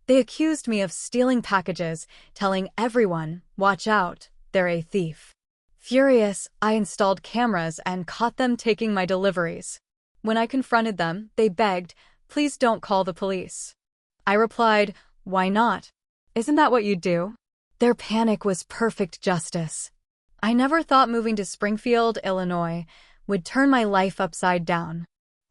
They accused me of stealing packages, telling everyone, "Watch out, they're a thief." Furious, I installed cameras and caught them taking my deliveries. When I confronted them, they begged, "Please don't call the police." I replied, "Why not? Isn't that what you'd do?" Their panic was perfect justice. I never thought moving to Springfield, Illinois, would turn my life upside down.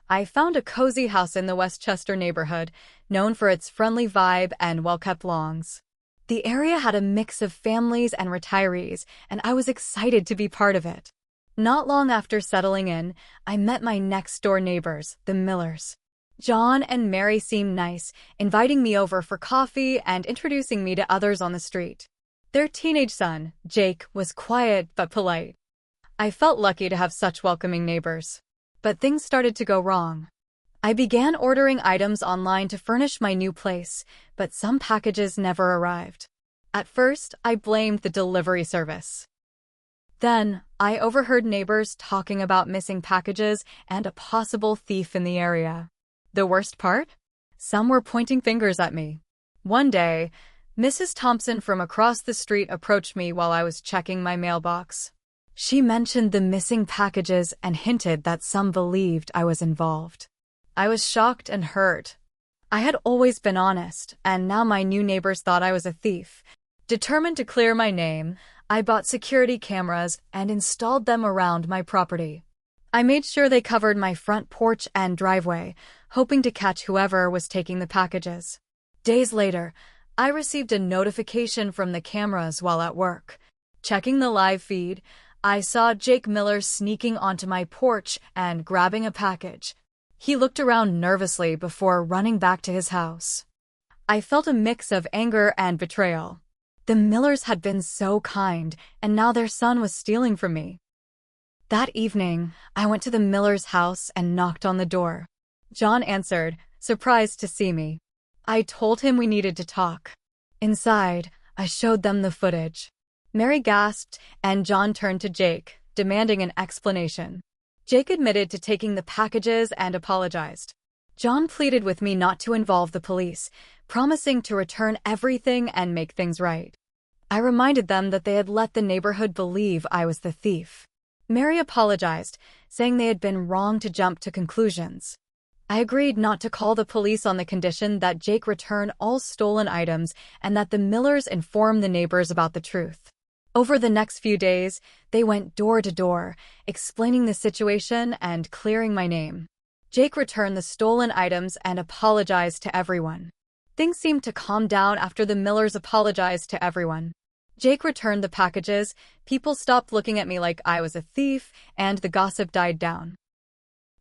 I found a cozy house in the Westchester neighborhood, known for its friendly vibe and well-kept lawns. The area had a mix of families and retirees, and I was excited to be part of it. Not long after settling in, I met my next-door neighbors, the Millers. John and Mary seemed nice, inviting me over for coffee and introducing me to others on the street. Their teenage son, Jake, was quiet but polite. I felt lucky to have such welcoming neighbors. But things started to go wrong. I began ordering items online to furnish my new place, but some packages never arrived. At first, I blamed the delivery service. Then, I overheard neighbors talking about missing packages and a possible thief in the area. The worst part? Some were pointing fingers at me. One day, Mrs. Thompson from across the street approached me while I was checking my mailbox. She mentioned the missing packages and hinted that some believed I was involved. I was shocked and hurt. I had always been honest, and now my new neighbors thought I was a thief. Determined to clear my name, I bought security cameras and installed them around my property. I made sure they covered my front porch and driveway, hoping to catch whoever was taking the packages. Days later, I received a notification from the cameras while at work. Checking the live feed, I saw Jake Miller sneaking onto my porch and grabbing a package. He looked around nervously before running back to his house. I felt a mix of anger and betrayal. The Millers had been so kind, and now their son was stealing from me. That evening, I went to the Millers' house and knocked on the door. John answered, surprised to see me. I told him we needed to talk. Inside, I showed them the footage. Mary gasped, and John turned to Jake, demanding an explanation. Jake admitted to taking the packages and apologized. John pleaded with me not to involve the police, promising to return everything and make things right. I reminded them that they had let the neighborhood believe I was the thief. Mary apologized, saying they had been wrong to jump to conclusions. I agreed not to call the police on the condition that Jake return all stolen items and that the Millers inform the neighbors about the truth. Over the next few days, they went door to door, explaining the situation and clearing my name. Jake returned the stolen items and apologized to everyone. Things seemed to calm down after the Millers apologized to everyone. Jake returned the packages, people stopped looking at me like I was a thief, and the gossip died down.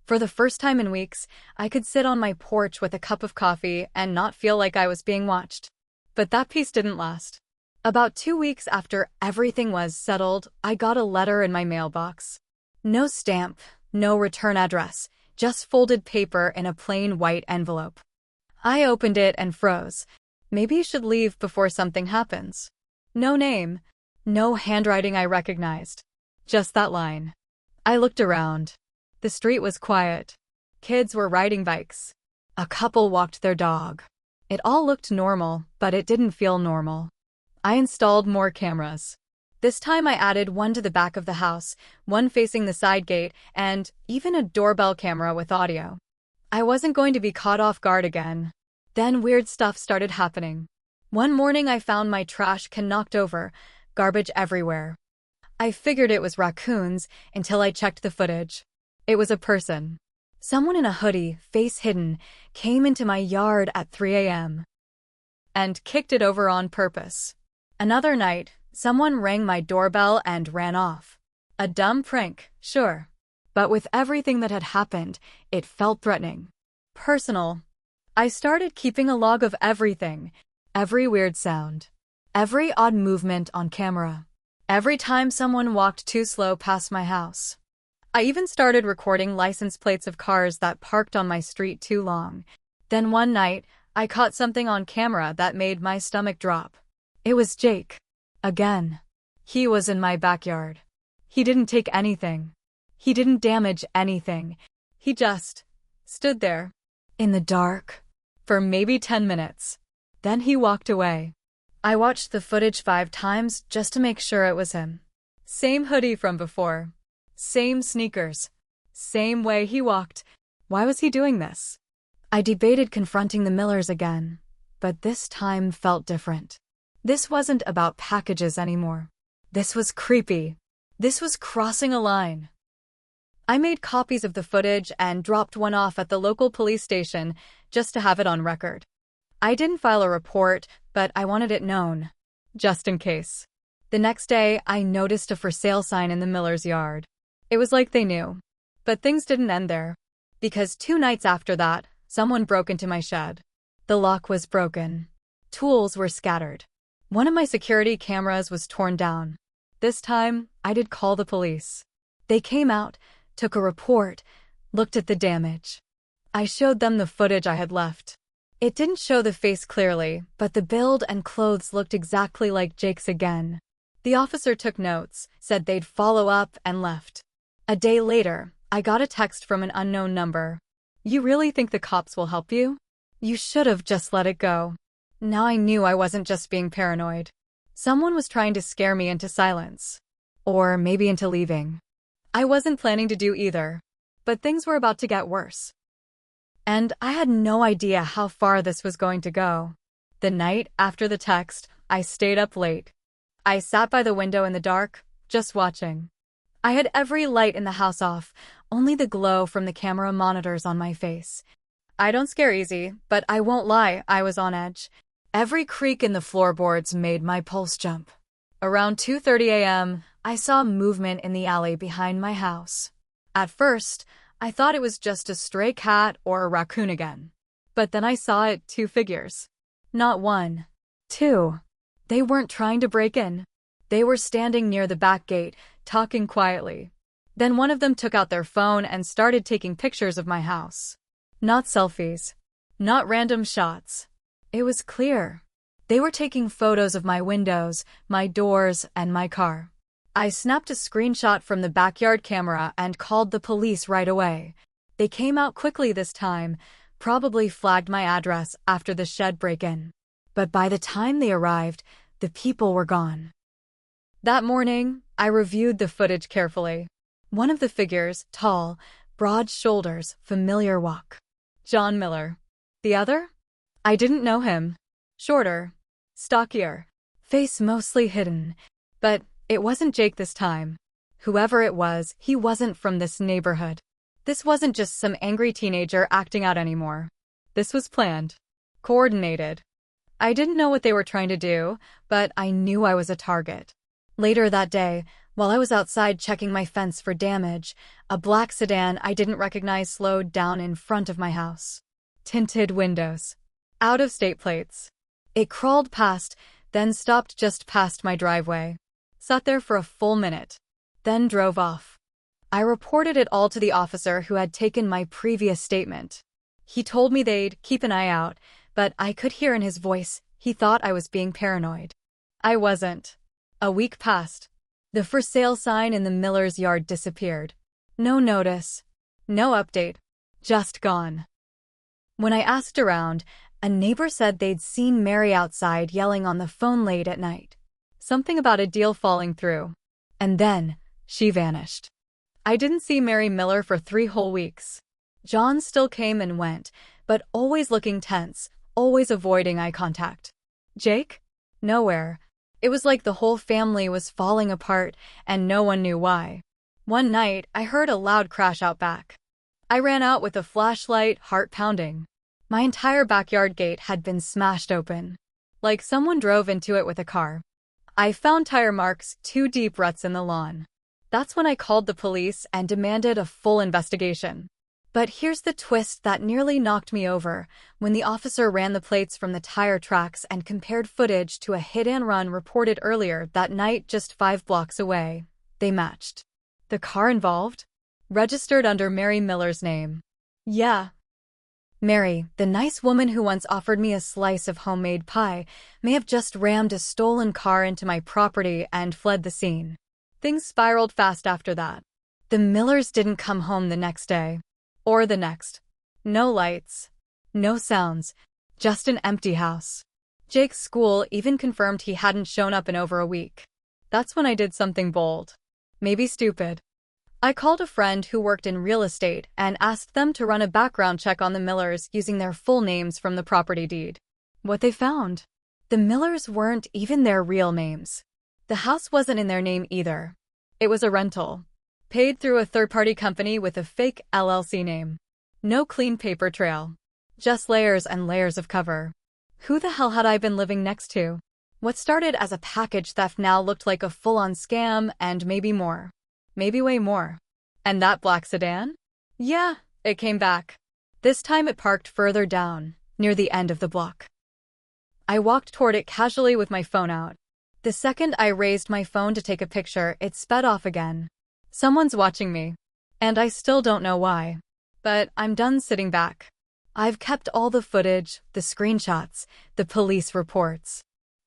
For the first time in weeks, I could sit on my porch with a cup of coffee and not feel like I was being watched. But that peace didn't last. About 2 weeks after everything was settled, I got a letter in my mailbox. No stamp, no return address, just folded paper in a plain white envelope. I opened it and froze. Maybe you should leave before something happens. No name, no handwriting I recognized. Just that line. I looked around. The street was quiet. Kids were riding bikes. A couple walked their dog. It all looked normal, but it didn't feel normal. I installed more cameras. This time I added one to the back of the house, one facing the side gate, and even a doorbell camera with audio. I wasn't going to be caught off guard again. Then weird stuff started happening. One morning I found my trash can knocked over, garbage everywhere. I figured it was raccoons until I checked the footage. It was a person. Someone in a hoodie, face hidden, came into my yard at 3 a.m. and kicked it over on purpose. Another night, someone rang my doorbell and ran off. A dumb prank, sure. But with everything that had happened, it felt threatening. Personal. I started keeping a log of everything. Every weird sound. Every odd movement on camera. Every time someone walked too slow past my house. I even started recording license plates of cars that parked on my street too long. Then one night, I caught something on camera that made my stomach drop. It was Jake. Again. He was in my backyard. He didn't take anything. He didn't damage anything. He just stood there. In the dark. For maybe 10 minutes. Then he walked away. I watched the footage 5 times just to make sure it was him. Same hoodie from before. Same sneakers. Same way he walked. Why was he doing this? I debated confronting the Millers again, but this time felt different. This wasn't about packages anymore. This was creepy. This was crossing a line. I made copies of the footage and dropped one off at the local police station just to have it on record. I didn't file a report, but I wanted it known, just in case. The next day, I noticed a for sale sign in the Miller's yard. It was like they knew. But things didn't end there, because 2 nights after that, someone broke into my shed. The lock was broken. Tools were scattered. One of my security cameras was torn down. This time, I did call the police. They came out, took a report, looked at the damage. I showed them the footage I had left. It didn't show the face clearly, but the build and clothes looked exactly like Jake's again. The officer took notes, said they'd follow up, and left. A day later, I got a text from an unknown number. "You really think the cops will help you? You should have just let it go." Now I knew I wasn't just being paranoid. Someone was trying to scare me into silence. Or maybe into leaving. I wasn't planning to do either. But things were about to get worse. And I had no idea how far this was going to go. The night after the text, I stayed up late. I sat by the window in the dark, just watching. I had every light in the house off, only the glow from the camera monitors on my face. I don't scare easy, but I won't lie, I was on edge. Every creak in the floorboards made my pulse jump. Around 2:30 a.m., I saw movement in the alley behind my house. At first, I thought it was just a stray cat or a raccoon again. But then I saw it, 2 figures. Not 1. 2. They weren't trying to break in. They were standing near the back gate, talking quietly. Then one of them took out their phone and started taking pictures of my house. Not selfies. Not random shots. It was clear. They were taking photos of my windows, my doors, and my car. I snapped a screenshot from the backyard camera and called the police right away. They came out quickly this time, probably flagged my address after the shed break-in. But by the time they arrived, the people were gone. That morning, I reviewed the footage carefully. One of the figures, tall, broad shoulders, familiar walk. John Miller. The other? I didn't know him. Shorter. Stockier. Face mostly hidden. But it wasn't Jake this time. Whoever it was, he wasn't from this neighborhood. This wasn't just some angry teenager acting out anymore. This was planned. Coordinated. I didn't know what they were trying to do, but I knew I was a target. Later that day, while I was outside checking my fence for damage, a black sedan I didn't recognize slowed down in front of my house. Tinted windows. Out-of-state plates. It crawled past, then stopped just past my driveway. Sat there for a full minute. Then drove off. I reported it all to the officer who had taken my previous statement. He told me they'd keep an eye out, but I could hear in his voice he thought I was being paranoid. I wasn't. A week passed. The for sale sign in the Miller's yard disappeared. No notice. No update. Just gone. When I asked around, a neighbor said they'd seen Mary outside yelling on the phone late at night. Something about a deal falling through. And then, she vanished. I didn't see Mary Miller for 3 whole weeks. John still came and went, but always looking tense, always avoiding eye contact. Jake? Nowhere. It was like the whole family was falling apart, and no one knew why. One night, I heard a loud crash out back. I ran out with a flashlight, heart pounding. My entire backyard gate had been smashed open. Like someone drove into it with a car. I found tire marks, 2 deep ruts in the lawn. That's when I called the police and demanded a full investigation. But here's the twist that nearly knocked me over. When the officer ran the plates from the tire tracks and compared footage to a hit-and-run reported earlier that night just 5 blocks away, they matched. The car involved? Registered under Mary Miller's name. Yeah. Mary, the nice woman who once offered me a slice of homemade pie, may have just rammed a stolen car into my property and fled the scene. Things spiraled fast after that. The Millers didn't come home the next day. Or the next. No lights. No sounds. Just an empty house. Jake's school even confirmed he hadn't shown up in over a week. That's when I did something bold. Maybe stupid. I called a friend who worked in real estate and asked them to run a background check on the Millers using their full names from the property deed. What they found? The Millers weren't even their real names. The house wasn't in their name either. It was a rental, paid through a third-party company with a fake LLC name. No clean paper trail. Just layers and layers of cover. Who the hell had I been living next to? What started as a package theft now looked like a full-on scam, and maybe more. Maybe way more. And that black sedan? Yeah, it came back. This time it parked further down, near the end of the block. I walked toward it casually with my phone out. The second I raised my phone to take a picture, it sped off again. Someone's watching me. And I still don't know why. But I'm done sitting back. I've kept all the footage, the screenshots, the police reports.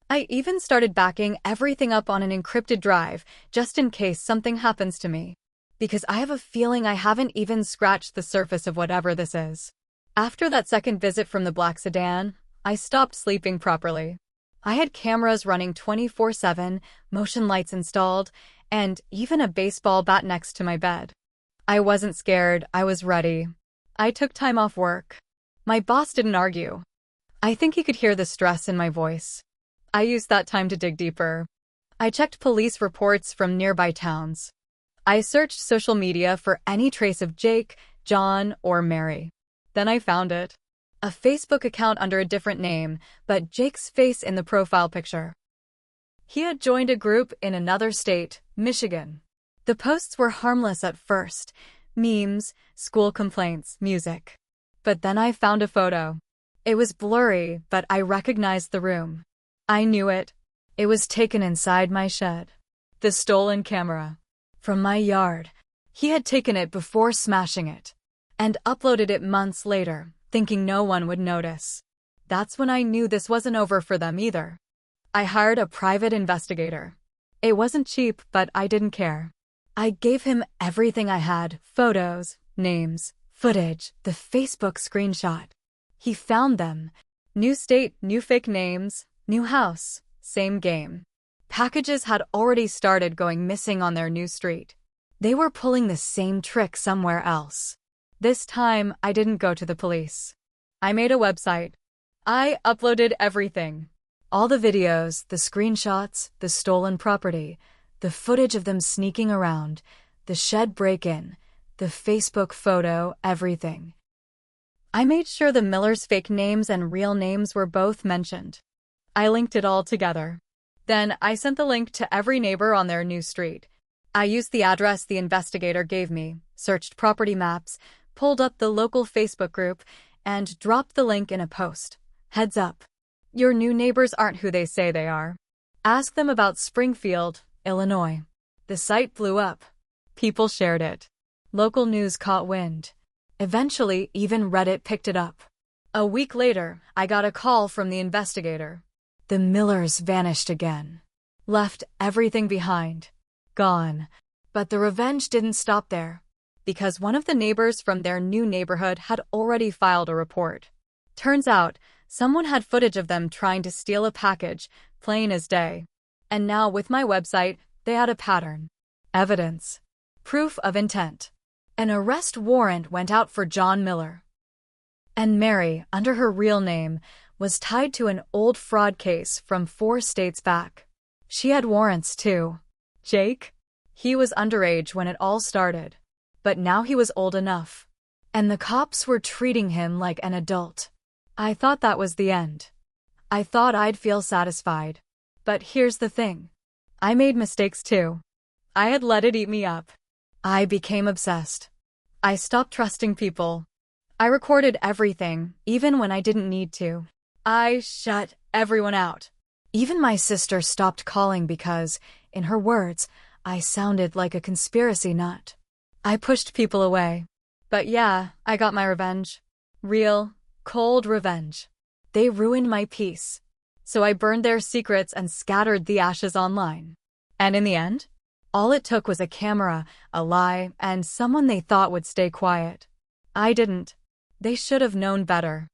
I even started backing everything up on an encrypted drive, just in case something happens to me. Because I have a feeling I haven't even scratched the surface of whatever this is. After that second visit from the black sedan, I stopped sleeping properly. I had cameras running 24/7, motion lights installed, and even a baseball bat next to my bed. I wasn't scared, I was ready. I took time off work. My boss didn't argue. I think he could hear the stress in my voice. I used that time to dig deeper. I checked police reports from nearby towns. I searched social media for any trace of Jake, John, or Mary. Then I found it. A Facebook account under a different name, but Jake's face in the profile picture. He had joined a group in another state, Michigan. The posts were harmless at first. Memes, school complaints, music. But then I found a photo. It was blurry, but I recognized the room. I knew it. It was taken inside my shed. The stolen camera. From my yard. He had taken it before smashing it. And uploaded it months later, thinking no one would notice. That's when I knew this wasn't over for them either. I hired a private investigator. It wasn't cheap, but I didn't care. I gave him everything I had, photos, names, footage, the Facebook screenshot. He found them. New state, new fake names, new house, same game. Packages had already started going missing on their new street. They were pulling the same trick somewhere else. This time, I didn't go to the police. I made a website. I uploaded everything. All the videos, the screenshots, the stolen property, the footage of them sneaking around, the shed break-in, the Facebook photo, everything. I made sure the Millers' fake names and real names were both mentioned. I linked it all together. Then I sent the link to every neighbor on their new street. I used the address the investigator gave me, searched property maps, pulled up the local Facebook group, and dropped the link in a post. Heads up. Your new neighbors aren't who they say they are. Ask them about Springfield, Illinois. The site blew up. People shared it. Local news caught wind. Eventually, even Reddit picked it up. A week later, I got a call from the investigator. The Millers vanished again. Left everything behind. Gone. But the revenge didn't stop there. Because one of the neighbors from their new neighborhood had already filed a report. Turns out, someone had footage of them trying to steal a package, plain as day. And now with my website, they had a pattern. Evidence. Proof of intent. An arrest warrant went out for John Miller. And Mary, under her real name, was tied to an old fraud case from 4 states back. She had warrants too. Jake? He was underage when it all started. But now he was old enough. And the cops were treating him like an adult. I thought that was the end. I thought I'd feel satisfied. But here's the thing. I made mistakes too. I had let it eat me up. I became obsessed. I stopped trusting people. I recorded everything, even when I didn't need to. I shut everyone out. Even my sister stopped calling because, in her words, I sounded like a conspiracy nut. I pushed people away. But yeah, I got my revenge. Real, cold revenge. They ruined my peace. So I burned their secrets and scattered the ashes online. And in the end, all it took was a camera, a lie, and someone they thought would stay quiet. I didn't. They should have known better.